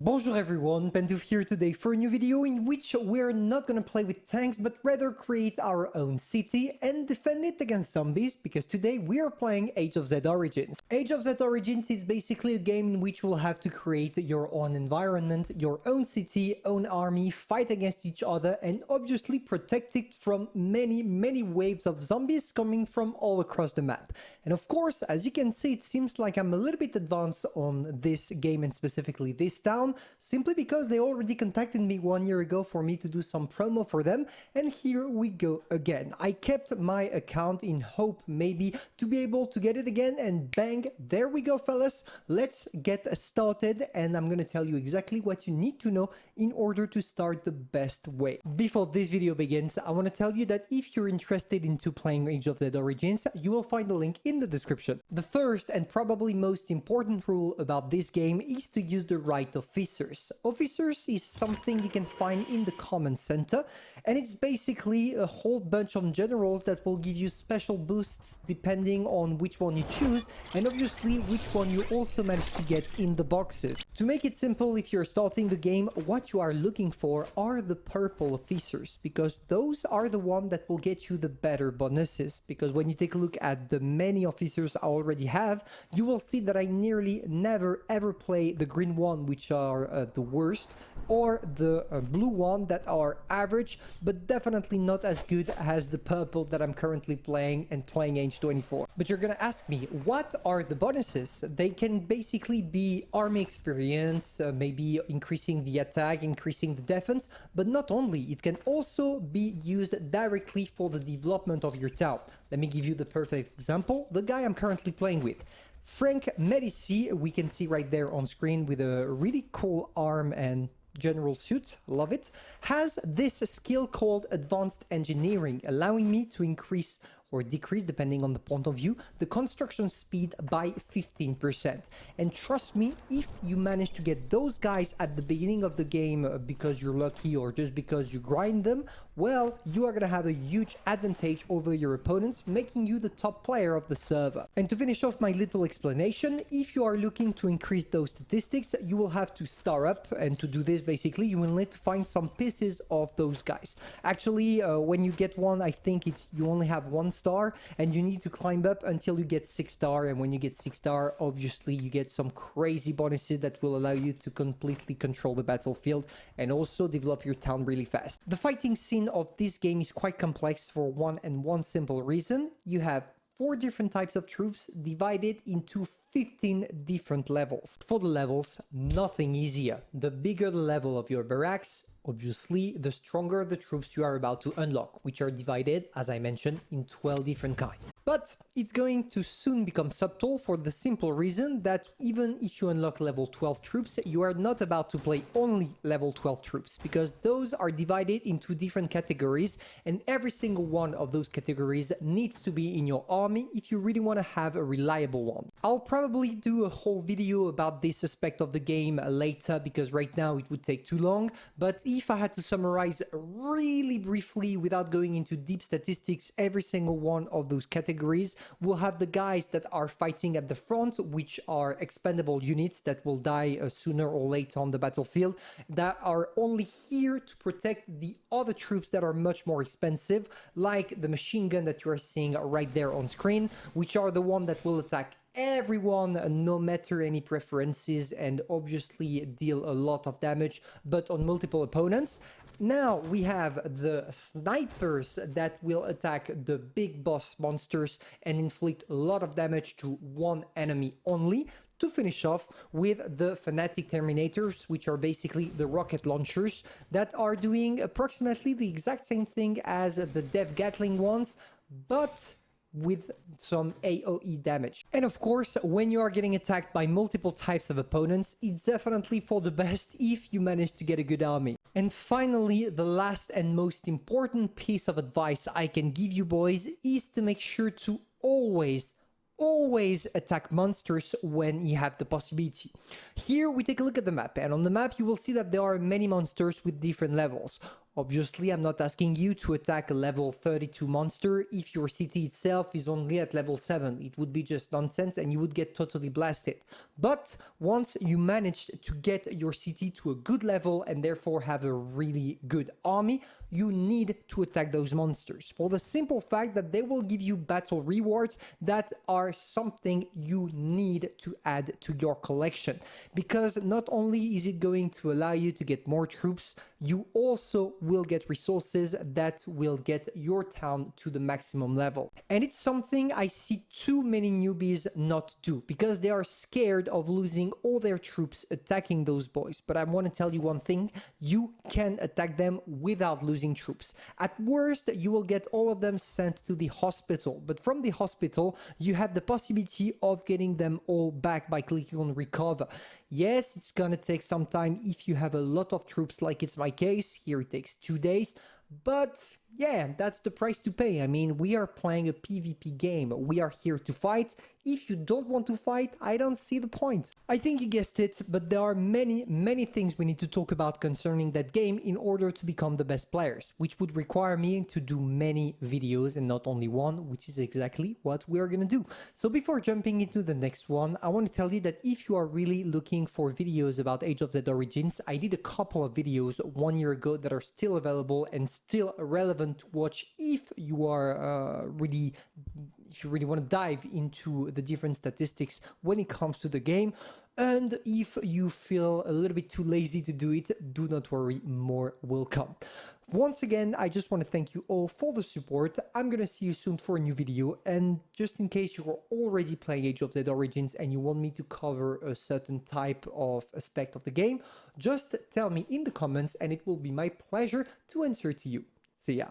Bonjour everyone, Pantoufleee here today for a new video in which we're not gonna play with tanks but rather create our own city and defend it against zombies, because today we are playing Age of Z Origins. Age of Z Origins is basically a game in which you'll have to create your own environment, your own city, own army, fight against each other and obviously protect it from many waves of zombies coming from all across the map. And of course, as you can see, it seems like I'm a little bit advanced on this game and specifically this town, simply because they already contacted me 1 year ago for me to do some promo for them, and here we go again. I kept my account in hope maybe to be able to get it again, and bang, there we go fellas. Let's get started, and I'm gonna tell you exactly what you need to know in order to start the best way. Before this video begins, I want to tell you that if you're interested into playing Age of Z Origins, you will find the link in the description. The first and probably most important rule about this game is to use the right officers. Officers is something you can find in the command center, and it's basically a whole bunch of generals that will give you special boosts depending on which one you choose, and obviously which one you also manage to get in the boxes. To make it simple, if you're starting the game, what you are looking for are the purple officers, because those are the ones that will get you the better bonuses. Because when you take a look at the many officers I already have, you will see that I nearly never ever play the green one, which are the worst, or the blue one that are average, but definitely not as good as the purple that I'm currently playing and playing age 24. But you're gonna ask me, what are the bonuses? They can basically be army experience, maybe increasing the attack, increasing the defense, but not only, it can also be used directly for the development of your town. Let me give you the perfect example, the guy I'm currently playing with. Frank Medici, we can see right there on screen with a really cool arm and general suit, love it, has this skill called Advanced Engineering, allowing me to increase or decrease, depending on the point of view, the construction speed by 15%. And trust me, if you manage to get those guys at the beginning of the game because you're lucky or just because you grind them, well, you are gonna have a huge advantage over your opponents, making you the top player of the server. And to finish off my little explanation, if you are looking to increase those statistics, you will have to star up, and to do this, basically, you will need to find some pieces of those guys. Actually, when you get one, I think it's you only have 1 star, and you need to climb up until you get 6 star, and when you get 6 star, obviously you get some crazy bonuses that will allow you to completely control the battlefield and also develop your town really fast. The fighting scene of this game is quite complex for one simple reason. You have 4 different types of troops divided into 15 different levels. For the levels, nothing easier. The bigger the level of your barracks, obviously, the stronger the troops you are about to unlock, which are divided, as I mentioned, in 12 different kinds. But it's going to soon become subtle for the simple reason that even if you unlock level 12 troops, you are not about to play only level 12 troops, because those are divided into different categories, and every single one of those categories needs to be in your army if you really want to have a reliable one. I'll probably do a whole video about this aspect of the game later, because right now it would take too long, but if I had to summarize really briefly without going into deep statistics every single one of those categories, we'll have the guys that are fighting at the front, which are expendable units that will die sooner or later on the battlefield, that are only here to protect the other troops that are much more expensive, like the machine gun that you are seeing right there on screen, which are the one that will attack everyone, no matter any preferences, and obviously deal a lot of damage, but on multiple opponents. Now we have the snipers that will attack the big boss monsters and inflict a lot of damage to one enemy only, to finish off with the fanatic terminators, which are basically the rocket launchers that are doing approximately the exact same thing as the dev gatling ones, but with some AoE damage. And of course, when you are getting attacked by multiple types of opponents, it's definitely for the best if you manage to get a good army. And finally, the last and most important piece of advice I can give you boys is to make sure to always attack monsters when you have the possibility. Here we take a look at the map, and on the map you will see that there are many monsters with different levels. Obviously, I'm not asking you to attack a level 32 monster if your city itself is only at level 7. It would be just nonsense and you would get totally blasted. But once you managed to get your city to a good level and therefore have a really good army, you need to attack those monsters for the simple fact that they will give you battle rewards that are something you need to add to your collection. Because not only is it going to allow you to get more troops, you also will get resources that will get your town to the maximum level. And it's something I see too many newbies not do because they are scared of losing all their troops attacking those boys. But I want to tell you one thing, you can attack them without losing troops. At worst, you will get all of them sent to the hospital, but from the hospital, you have the possibility of getting them all back by clicking on recover. Yes, it's gonna take some time if you have a lot of troops like it's my case. Here it takes 2 days, but yeah, that's the price to pay. I mean, we are playing a PvP game. We are here to fight. If you don't want to fight, I don't see the point. I think you guessed it, but there are many things we need to talk about concerning that game in order to become the best players, which would require me to do many videos and not only one, which is exactly what we are gonna do. So before jumping into the next one, I want to tell you that if you are really looking for videos about Age of Zed Origins, I did a couple of videos 1 year ago that are still available and still relevant to watch if you are if you really want to dive into the different statistics when it comes to the game. And if you feel a little bit too lazy to do it, do not worry, more will come. Once again, I just want to thank you all for the support. I'm gonna see you soon for a new video, and just in case you're already playing Age of Zed Origins and you want me to cover a certain type of aspect of the game, just tell me in the comments and it will be my pleasure to answer to you. See ya.